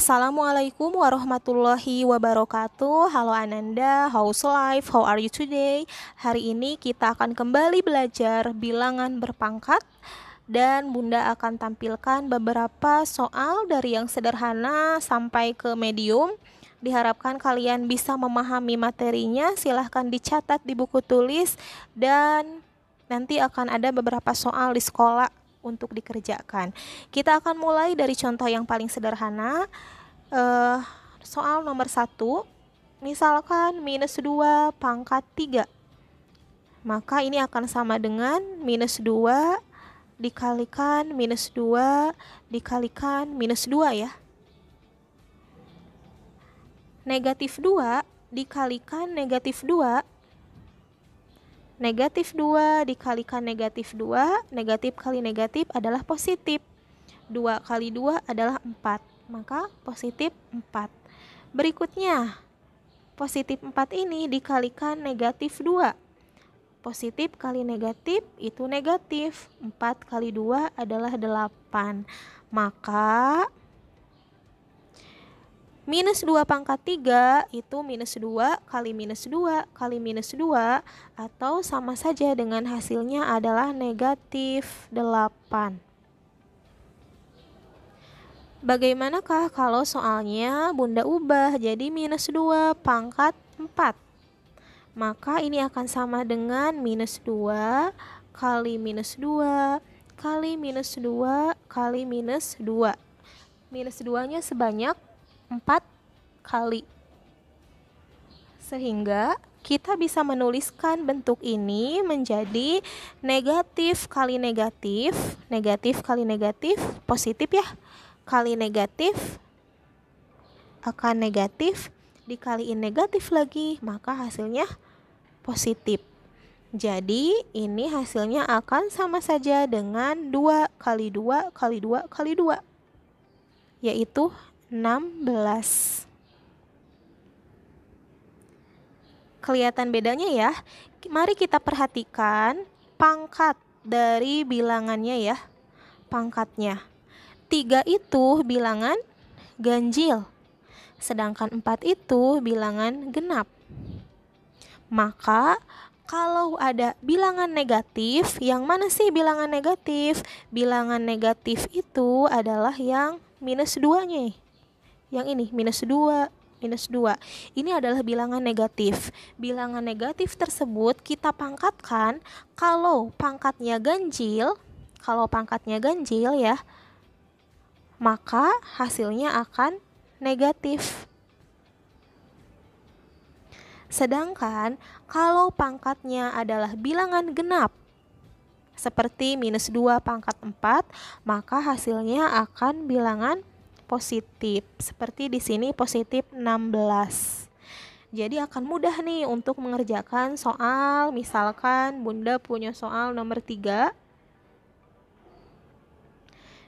Assalamualaikum warahmatullahi wabarakatuh. Halo Ananda, how's life? How are you today? Hari ini kita akan kembali belajar bilangan berpangkat dan Bunda akan tampilkan beberapa soal dari yang sederhana sampai ke medium. Diharapkan kalian bisa memahami materinya. Silahkan dicatat di buku tulis dan nanti akan ada beberapa soal di sekolah untuk dikerjakan. Kita akan mulai dari contoh yang paling sederhana. Soal nomor 1, misalkan minus 2 pangkat 3. Maka ini akan sama dengan minus 2 dikalikan minus 2 dikalikan minus 2 ya. Negatif 2 dikalikan negatif 2. Negatif 2 dikalikan negatif 2, negatif kali negatif adalah positif. 2 kali 2 adalah 4, maka positif 4. Berikutnya, positif 4 ini dikalikan negatif 2. Positif kali negatif itu negatif. 4 kali 2 adalah 8. Maka minus 2 pangkat 3 itu minus 2 kali minus 2 kali minus 2, atau sama saja dengan hasilnya adalah negatif 8. Bagaimanakah kalau soalnya Bunda ubah jadi minus 2 pangkat 4? Maka ini akan sama dengan minus 2 kali minus 2 kali minus 2 kali minus 2. Minus 2-nya sebanyak 4 kali. Sehingga kita bisa menuliskan bentuk ini menjadi negatif kali negatif, negatif kali negatif, positif ya, kali negatif akan negatif, dikaliin negatif lagi, maka hasilnya positif. Jadi ini hasilnya akan sama saja dengan 2 kali 2 kali 2 kali 2, yaitu 16. Kelihatan bedanya ya? Mari kita perhatikan pangkat dari bilangannya ya. Pangkatnya 3 itu bilangan ganjil, sedangkan 4 itu bilangan genap. Maka kalau ada bilangan negatif, yang mana sih bilangan negatif? Bilangan negatif itu adalah yang minus 2-nya. Yang ini minus 2, minus 2. Ini adalah bilangan negatif. Bilangan negatif tersebut kita pangkatkan kalau pangkatnya ganjil. Kalau pangkatnya ganjil ya, maka hasilnya akan negatif. Sedangkan kalau pangkatnya adalah bilangan genap, seperti minus 2 pangkat 4, maka hasilnya akan bilangan positif. Seperti di sini positif 16. Jadi akan mudah nih untuk mengerjakan soal. Misalkan Bunda punya soal nomor 3.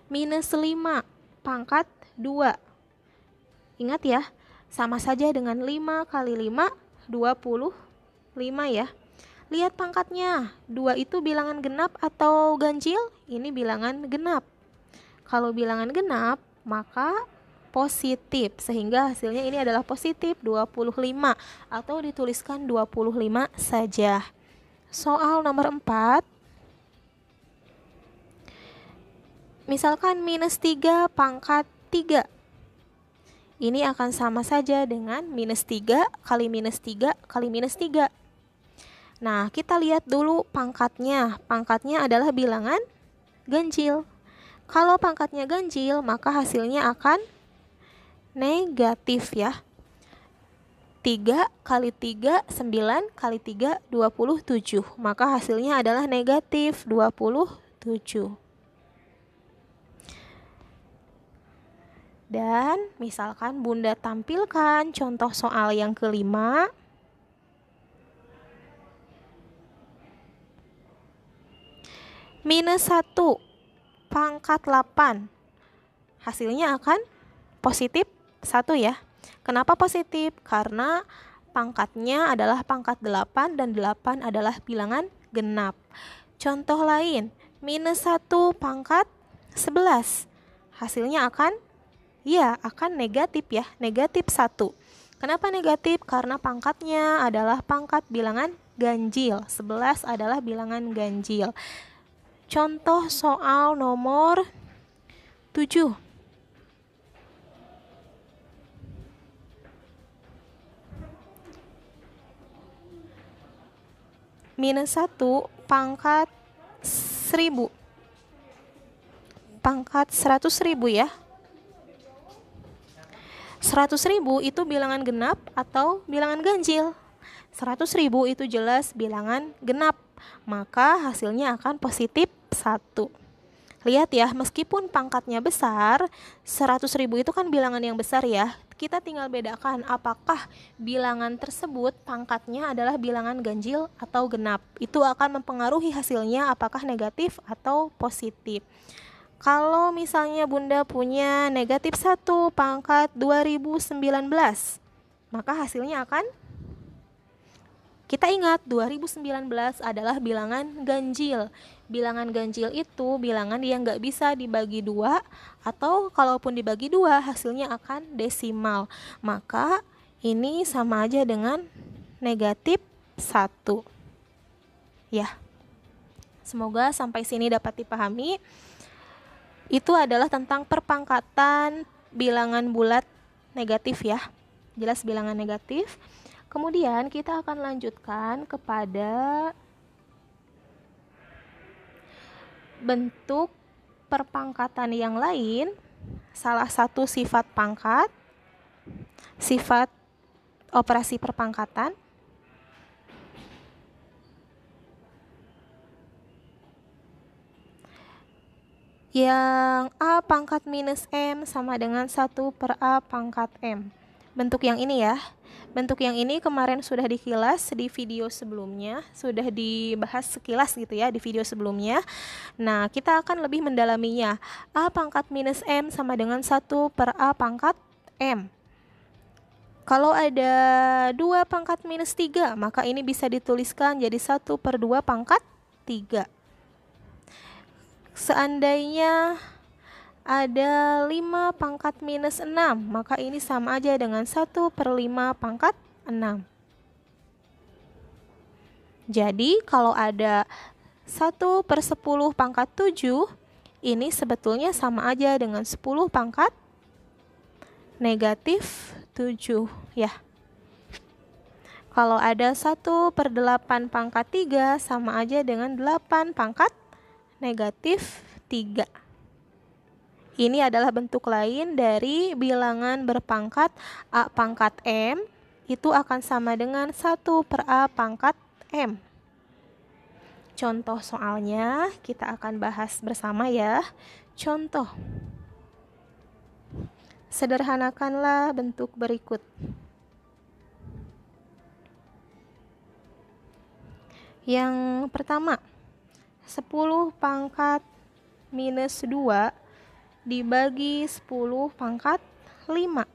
Minus 5 pangkat 2. Ingat ya, sama saja dengan 5 kali 5, 25 ya. Lihat pangkatnya, 2 itu bilangan genap atau ganjil? Ini bilangan genap. Kalau bilangan genap, maka positif, sehingga hasilnya ini adalah positif 25, atau dituliskan 25 saja. Soal nomor 4. Misalkan minus 3 pangkat 3. Ini akan sama saja dengan minus 3 kali minus 3 kali minus 3. Nah, kita lihat dulu pangkatnya. Pangkatnya adalah bilangan ganjil. Kalau pangkatnya ganjil, maka hasilnya akan negatif ya. 3 kali 3, 9 kali 3, 27. Maka hasilnya adalah negatif 27. Dan misalkan Bunda tampilkan contoh soal yang kelima. Minus 1 pangkat 8. Hasilnya akan positif 1 ya. Kenapa positif? Karena pangkatnya adalah pangkat 8 dan 8 adalah bilangan genap. Contoh lain, minus 1 pangkat 11. Hasilnya akan Iya, akan negatif ya, negatif 1. Kenapa negatif? Karena pangkatnya adalah pangkat bilangan ganjil. 11 adalah bilangan ganjil. Contoh soal nomor 7. Minus 1 pangkat 1000. Pangkat 100.000 ya. 100.000 itu bilangan genap atau bilangan ganjil? 100.000 itu jelas bilangan genap, maka hasilnya akan positif 1. Lihat ya, meskipun pangkatnya besar, 100.000 itu kan bilangan yang besar ya. Kita tinggal bedakan apakah bilangan tersebut pangkatnya adalah bilangan ganjil atau genap. Itu akan mempengaruhi hasilnya apakah negatif atau positif. Kalau misalnya Bunda punya negatif 1 pangkat 2019, maka hasilnya akan, kita ingat 2019 adalah bilangan ganjil. Bilangan ganjil itu bilangan yang nggak bisa dibagi 2, atau kalaupun dibagi 2 hasilnya akan desimal. Maka ini sama aja dengan negatif 1. Ya, semoga sampai sini dapat dipahami. Itu adalah tentang perpangkatan bilangan bulat negatif ya. Jelas bilangan negatif. Kemudian kita akan lanjutkan kepada bentuk perpangkatan yang lain. Salah satu sifat pangkat, sifat operasi perpangkatan. Yang A pangkat minus M sama dengan 1 per A pangkat M. Bentuk yang ini ya. Bentuk yang ini kemarin sudah dikilas di video sebelumnya. Sudah dibahas sekilas gitu ya di video sebelumnya. Nah, kita akan lebih mendalaminya. A pangkat minus M sama dengan 1 per A pangkat M. Kalau ada 2 pangkat minus 3, maka ini bisa dituliskan jadi 1 per 2 pangkat 3. Seandainya ada 5 pangkat minus 6, maka ini sama aja dengan 1 per 5 pangkat 6. Jadi kalau ada 1 per 10 pangkat 7, ini sebetulnya sama aja dengan 10 pangkat negatif 7 ya. Kalau ada 1 per 8 pangkat 3, sama aja dengan 8 pangkat negatif 3. Ini adalah bentuk lain dari bilangan berpangkat A pangkat M. Itu akan sama dengan 1 per A pangkat M. Contoh soalnya kita akan bahas bersama ya. Contoh. Sederhanakanlah bentuk berikut. Yang pertama, 10 pangkat minus 2 dibagi 10 pangkat 5.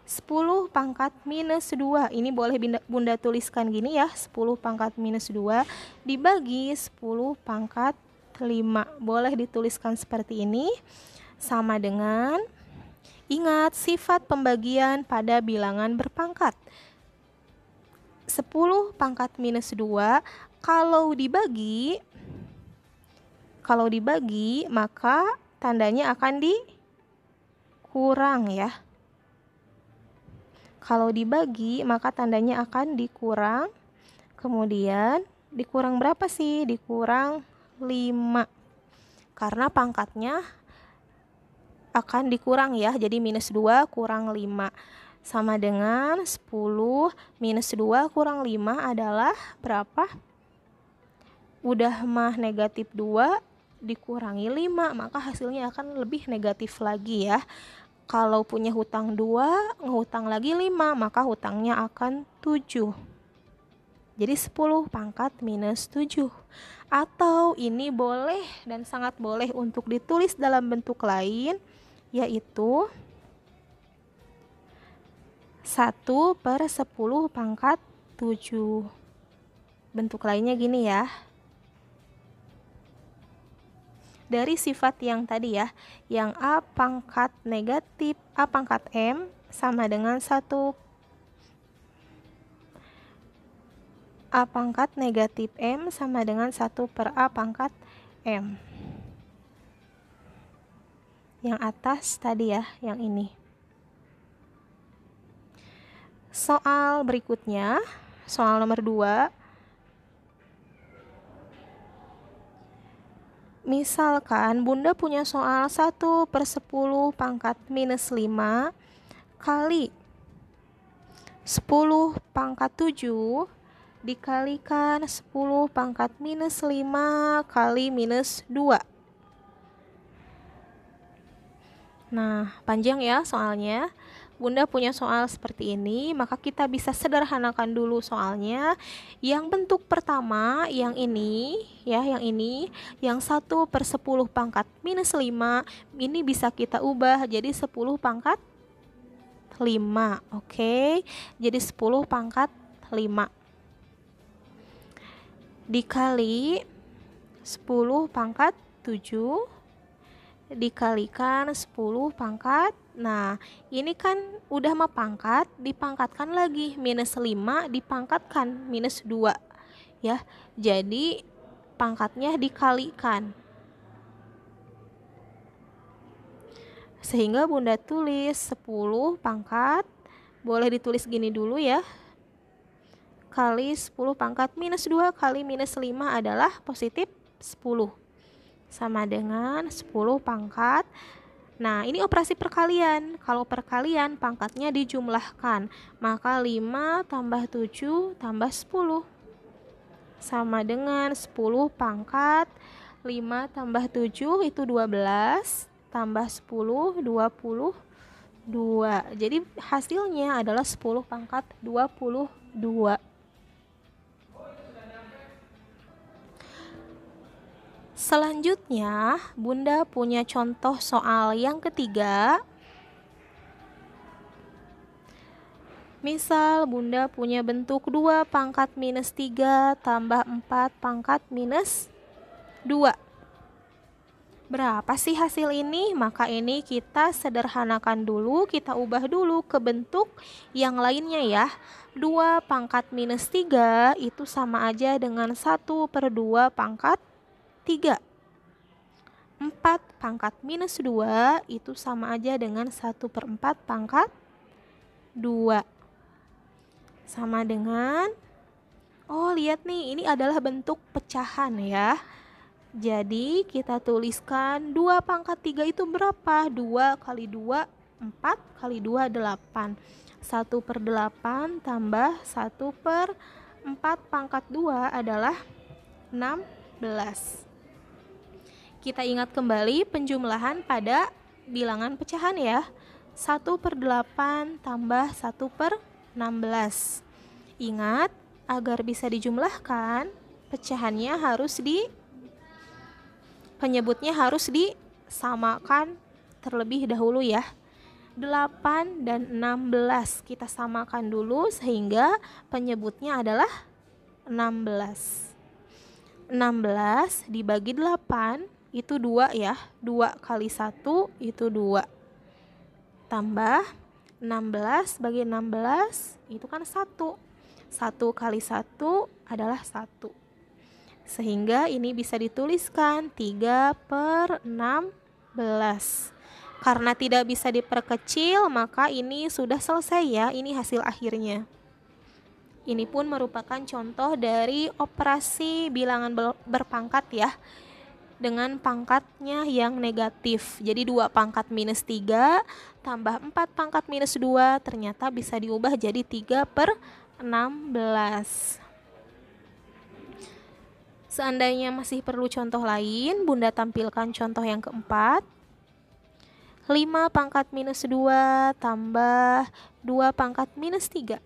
10 pangkat minus 2, ini boleh Bunda tuliskan gini ya, 10 pangkat minus 2 dibagi 10 pangkat 5. Boleh dituliskan seperti ini, sama dengan, ingat sifat pembagian pada bilangan berpangkat. 10 pangkat minus 2 kalau dibagi maka tandanya akan dikurang ya. Kalau dibagi maka tandanya akan dikurang. Kemudian dikurang berapa sih? Dikurang 5. Karena pangkatnya akan dikurang ya. Jadi minus 2 kurang 5. Sama dengan 10 minus 2 kurang 5 adalah berapa? Udah mah negatif 2 dikurangi 5, maka hasilnya akan lebih negatif lagi ya. Kalau punya hutang 2, ngehutang lagi 5, maka hutangnya akan 7. Jadi 10 pangkat minus 7. Atau ini boleh dan sangat boleh untuk ditulis dalam bentuk lain, yaitu 1 per 10 pangkat 7. Bentuk lainnya gini ya. dari sifat yang tadi ya, yang A pangkat negatif A pangkat M sama dengan 1 A pangkat negatif M sama dengan 1 per A pangkat M. Yang atas tadi ya, yang ini. Soal berikutnya, soal nomor 2. Misalkan Bunda punya soal 1 per 10 pangkat minus 5 kali 10 pangkat 7 dikalikan 10 pangkat minus 5 kali minus 2. Nah, panjang ya soalnya. Bunda punya soal seperti ini, maka kita bisa sederhanakan dulu soalnya. Yang bentuk pertama, yang ini, ya, yang ini, yang 1 per 10 pangkat minus 5, ini bisa kita ubah jadi 10 pangkat 5, oke? Jadi 10 pangkat 5. Dikali 10 pangkat 7 dikalikan 10 pangkat. Nah, ini kan udah mah pangkat, dipangkatkan lagi. Minus 5 dipangkatkan minus 2. Ya, jadi pangkatnya dikalikan. Sehingga Bunda tulis 10 pangkat, boleh ditulis gini dulu ya. Kali 10 pangkat minus 2 kali minus 5 adalah positif 10. Sama dengan 10 pangkat. Nah, ini operasi perkalian. Kalau perkalian pangkatnya dijumlahkan, maka 5 tambah 7 tambah 10 sama dengan 10 pangkat 5 tambah 7 itu 12 tambah 10 22. Jadi hasilnya adalah 10 pangkat 22. Selanjutnya, Bunda punya contoh soal yang ketiga. Misal Bunda punya bentuk 2 pangkat minus 3 tambah 4 pangkat minus 2. Berapa sih hasil ini? Maka ini kita sederhanakan dulu, kita ubah dulu ke bentuk yang lainnya ya. 2 pangkat minus 3 itu sama aja dengan 1 per 2 pangkat 3. 4 pangkat minus 2 itu sama aja dengan 1 per 4 pangkat 2. Sama dengan, oh lihat nih, ini adalah bentuk pecahan ya. Jadi kita tuliskan 2 pangkat 3 itu berapa? 2 kali 2, 4 kali 2, 8. 1 per 8 tambah 1 per 4 pangkat 2 adalah 16. Kita ingat kembali penjumlahan pada bilangan pecahan ya. 1 per 8 tambah 1 per 16. Ingat, agar bisa dijumlahkan, penyebutnya harus disamakan terlebih dahulu ya. 8 dan 16 kita samakan dulu sehingga penyebutnya adalah 16. 16 dibagi 8 itu 2 ya. 2 kali 1 itu 2. Tambah 16 bagi 16 itu kan 1. 1 kali 1 adalah 1. Sehingga ini bisa dituliskan 3 per 16. Karena tidak bisa diperkecil, maka ini sudah selesai ya. Ini hasil akhirnya. Ini pun merupakan contoh dari operasi bilangan berpangkat ya, dengan pangkatnya yang negatif. Jadi 2 pangkat minus 3 tambah 4 pangkat minus 2 ternyata bisa diubah jadi 3 per 16. Seandainya masih perlu contoh lain, Bunda tampilkan contoh yang keempat. 5 pangkat minus 2 tambah 2 pangkat minus 3.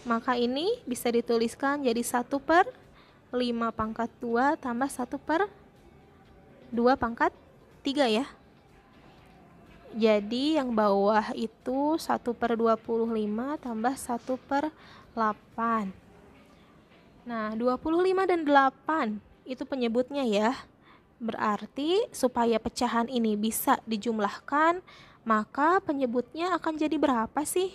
Maka ini bisa dituliskan jadi 1 per 5 pangkat 2 tambah 1 per 2 pangkat 3 ya. Jadi yang bawah itu 1 per 25 tambah 1 per 8. Nah, 25 dan 8 itu penyebutnya ya. Berarti supaya pecahan ini bisa dijumlahkan, maka penyebutnya akan jadi berapa sih?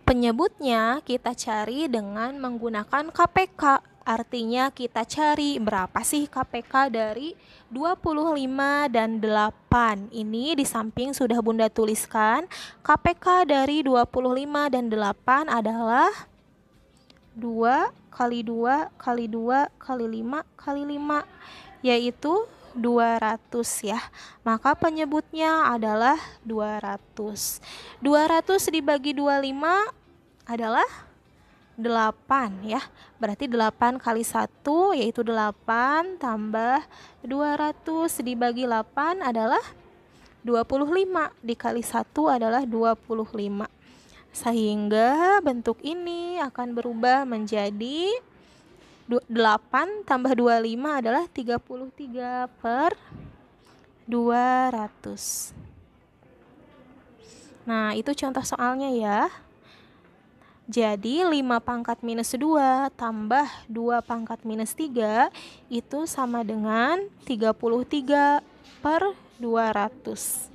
Penyebutnya kita cari dengan menggunakan KPK. Artinya kita cari berapa sih KPK dari 25 dan 8. Ini di samping sudah Bunda tuliskan. KPK dari 25 dan 8 adalah 2 kali 2 kali 2 kali 5 kali 5, yaitu 200 ya. Maka penyebutnya adalah 200. 200 dibagi 25 adalah 8 ya. Berarti 8 kali 1 yaitu 8 tambah 200 dibagi 8 adalah 25. Dikali 1 adalah 25. Sehingga bentuk ini akan berubah menjadi 8 tambah 25 adalah 33 per 200. Nah, itu contoh soalnya ya. Jadi 5 pangkat minus 2 tambah 2 pangkat minus 3 itu sama dengan 33 per 200.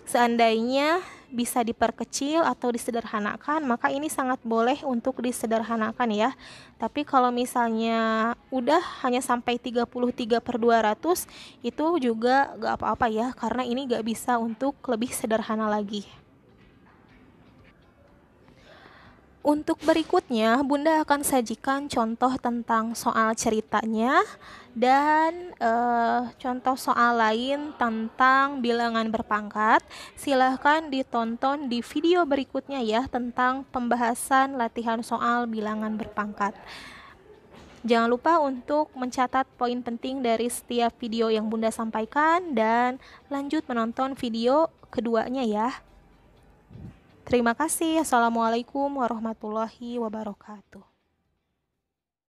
Seandainya bisa diperkecil atau disederhanakan, maka ini sangat boleh untuk disederhanakan ya. Tapi kalau misalnya udah hanya sampai 33 per 200, itu juga gak apa-apa ya, karena ini gak bisa untuk lebih sederhana lagi. Untuk berikutnya, Bunda akan sajikan contoh tentang soal ceritanya dan contoh soal lain tentang bilangan berpangkat. Silahkan ditonton di video berikutnya ya tentang pembahasan latihan soal bilangan berpangkat. Jangan lupa untuk mencatat poin penting dari setiap video yang Bunda sampaikan dan lanjut menonton video keduanya ya. Terima kasih. Assalamualaikum warahmatullahi wabarakatuh.